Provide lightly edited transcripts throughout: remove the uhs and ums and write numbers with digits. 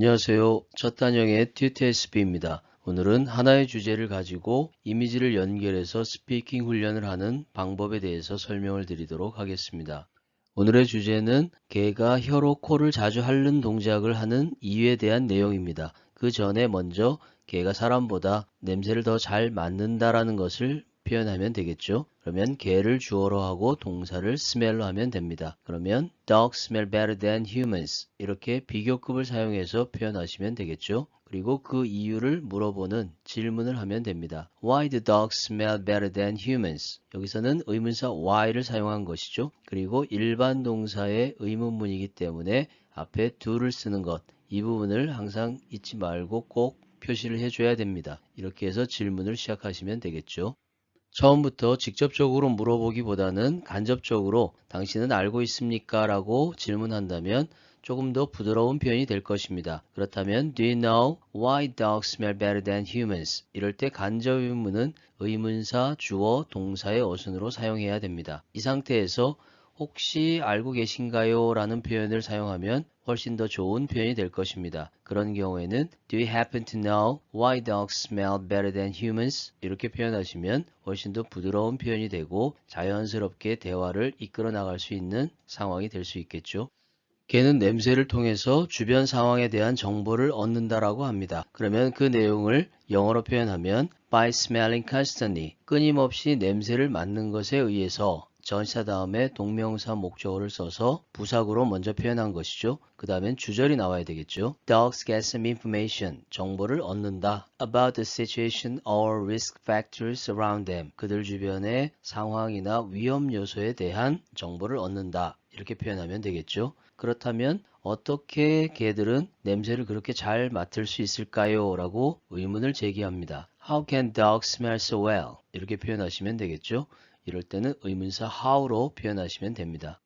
안녕하세요. 첫 단형의 TTSP입니다. 오늘은 하나의 주제를 가지고 이미지를 연결해서 스피킹 훈련을 하는 방법에 대해서 설명을 드리도록 하겠습니다. 오늘의 주제는 개가 혀로 코를 자주 핥는 동작을 하는 이유에 대한 내용입니다. 그 전에 먼저 개가 사람보다 냄새를 더 잘 맡는다라는 것을 표현하면 되겠죠. 그러면 개를 주어로 하고 동사를 smell로 하면 됩니다. 그러면 dogs smell better than humans 이렇게 비교급을 사용해서 표현하시면 되겠죠. 그리고 그 이유를 물어보는 질문을 하면 됩니다. Why do dogs smell better than humans? 여기서는 의문사 why를 사용한 것이죠. 그리고 일반 동사의 의문문이기 때문에 앞에 do를 쓰는 것, 이 부분을 항상 잊지 말고 꼭 표시를 해줘야 됩니다. 이렇게 해서 질문을 시작하시면 되겠죠. 처음부터 직접적으로 물어보기보다는 간접적으로 당신은 알고 있습니까? 라고 질문한다면 조금 더 부드러운 표현이 될 것입니다. 그렇다면 Do you know why dogs smell better than humans? 이럴 때 간접 의문은 의문사, 주어, 동사의 어순으로 사용해야 됩니다. 이 상태에서 혹시 알고 계신가요? 라는 표현을 사용하면 훨씬 더 좋은 표현이 될 것입니다. 그런 경우에는 Do you happen to know why dogs smell better than humans? 이렇게 표현하시면 훨씬 더 부드러운 표현이 되고 자연스럽게 대화를 이끌어 나갈 수 있는 상황이 될 수 있겠죠. 개는 냄새를 통해서 주변 상황에 대한 정보를 얻는다라고 합니다. 그러면 그 내용을 영어로 표현하면 by smelling constantly, 끊임없이 냄새를 맡는 것에 의해서 전치사 다음에 동명사 목적어를 써서 부사구로 먼저 표현한 것이죠. 그 다음엔 주절이 나와야 되겠죠. Dogs get some information, 정보를 얻는다. About the situation or risk factors around them, 그들 주변의 상황이나 위험 요소에 대한 정보를 얻는다. 이렇게 표현하면 되겠죠. 그렇다면 어떻게 개들은 냄새를 그렇게 잘 맡을 수 있을까요? 라고 의문을 제기합니다. How can dogs smell so well? 이렇게 표현하시면 되겠죠. 이럴 때는 의문사 how로 표현하시면 됩니다.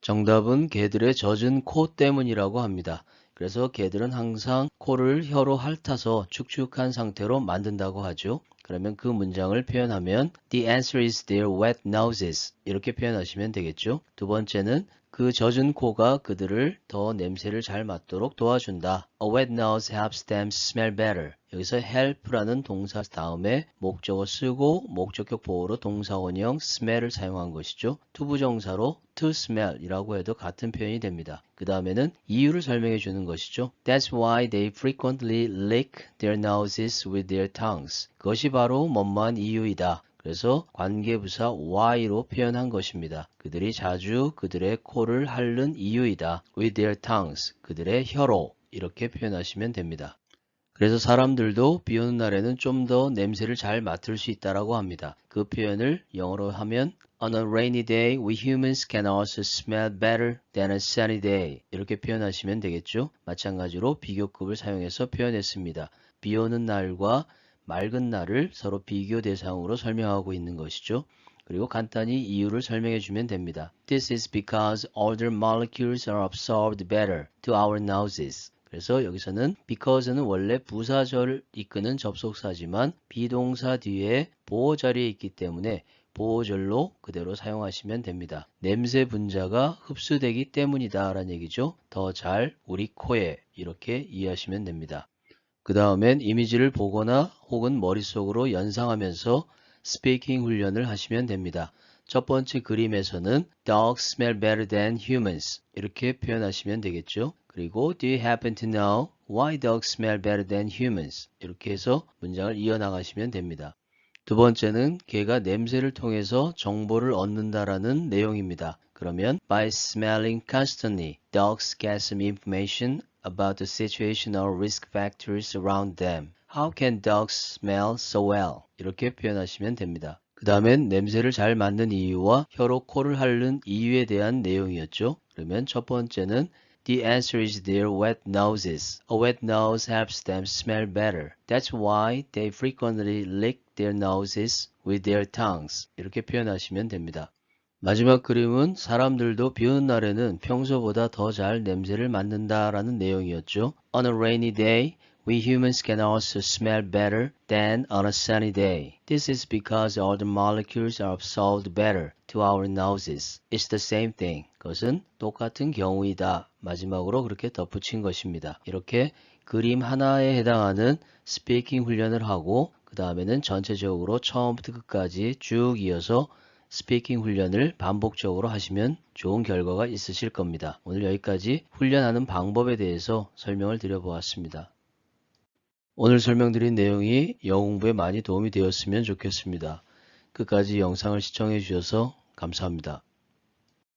정답은 개들의 젖은 코 때문이라고 합니다. 그래서 개들은 항상 코를 혀로 핥아서 축축한 상태로 만든다고 하죠. 그러면 그 문장을 표현하면 The answer is their wet noses 이렇게 표현하시면 되겠죠. 두 번째는 그 젖은 코가 그들을 더 냄새를 잘 맡도록 도와준다. A wet nose helps them smell better. 여기서 help라는 동사 다음에 목적어 쓰고 목적격 보호로 동사원형 smell을 사용한 것이죠. 투부정사로 to smell 이라고 해도 같은 표현이 됩니다. 그 다음에는 이유를 설명해 주는 것이죠. That's why they frequently lick their noses with their tongues. 그것이 바로 뭐뭐한 이유이다. 그래서 관계부사 why로 표현한 것입니다. 그들이 자주 그들의 코를 핥는 이유이다. With their tongues. 그들의 혀로. 이렇게 표현하시면 됩니다. 그래서 사람들도 비 오는 날에는 좀 더 냄새를 잘 맡을 수 있다라고 합니다. 그 표현을 영어로 하면 On a rainy day, we humans can also smell better than a sunny day. 이렇게 표현하시면 되겠죠. 마찬가지로 비교급을 사용해서 표현했습니다. 비 오는 날과 맑은 날을 서로 비교 대상으로 설명하고 있는 것이죠. 그리고 간단히 이유를 설명해 주면 됩니다. This is because older molecules are absorbed better to our noses. 그래서 여기서는 because는 원래 부사절을 이끄는 접속사지만 비동사 뒤에 보호 자리에 있기 때문에 보호절로 그대로 사용하시면 됩니다. 냄새 분자가 흡수되기 때문이다 라는 얘기죠. 더 잘 우리 코에 이렇게 이해하시면 됩니다. 그 다음엔 이미지를 보거나 혹은 머릿속으로 연상하면서 스피킹 훈련을 하시면 됩니다. 첫 번째 그림에서는 Dogs smell better than humans 이렇게 표현하시면 되겠죠. 그리고 Do you happen to know why dogs smell better than humans? 이렇게 해서 문장을 이어나가시면 됩니다. 두 번째는 개가 냄새를 통해서 정보를 얻는다라는 내용입니다. 그러면 By smelling constantly, dogs get some information about the situation or risk factors around them. How can dogs smell so well? 이렇게 표현하시면 됩니다. 그 다음엔 냄새를 잘 맡는 이유와 혀로 코를 핥는 이유에 대한 내용이었죠. 그러면 첫 번째는 The answer is their wet noses. A wet nose helps them smell better. That's why they frequently lick their noses with their tongues. 이렇게 표현하시면 됩니다. 마지막 그림은 사람들도 비 오는 날에는 평소보다 더 잘 냄새를 맡는다라는 내용이었죠. On a rainy day, We humans can also smell better than on a sunny day. This is because all the molecules are absorbed better to our noses. It's the same thing. 그것은 똑같은 경우이다. 마지막으로 그렇게 덧붙인 것입니다. 이렇게 그림 하나에 해당하는 스피킹 훈련을 하고 그 다음에는 전체적으로 처음부터 끝까지 쭉 이어서 스피킹 훈련을 반복적으로 하시면 좋은 결과가 있으실 겁니다. 오늘 여기까지 훈련하는 방법에 대해서 설명을 드려보았습니다. 오늘 설명드린 내용이 영어 공부에 많이 도움이 되었으면 좋겠습니다. 끝까지 영상을 시청해 주셔서 감사합니다.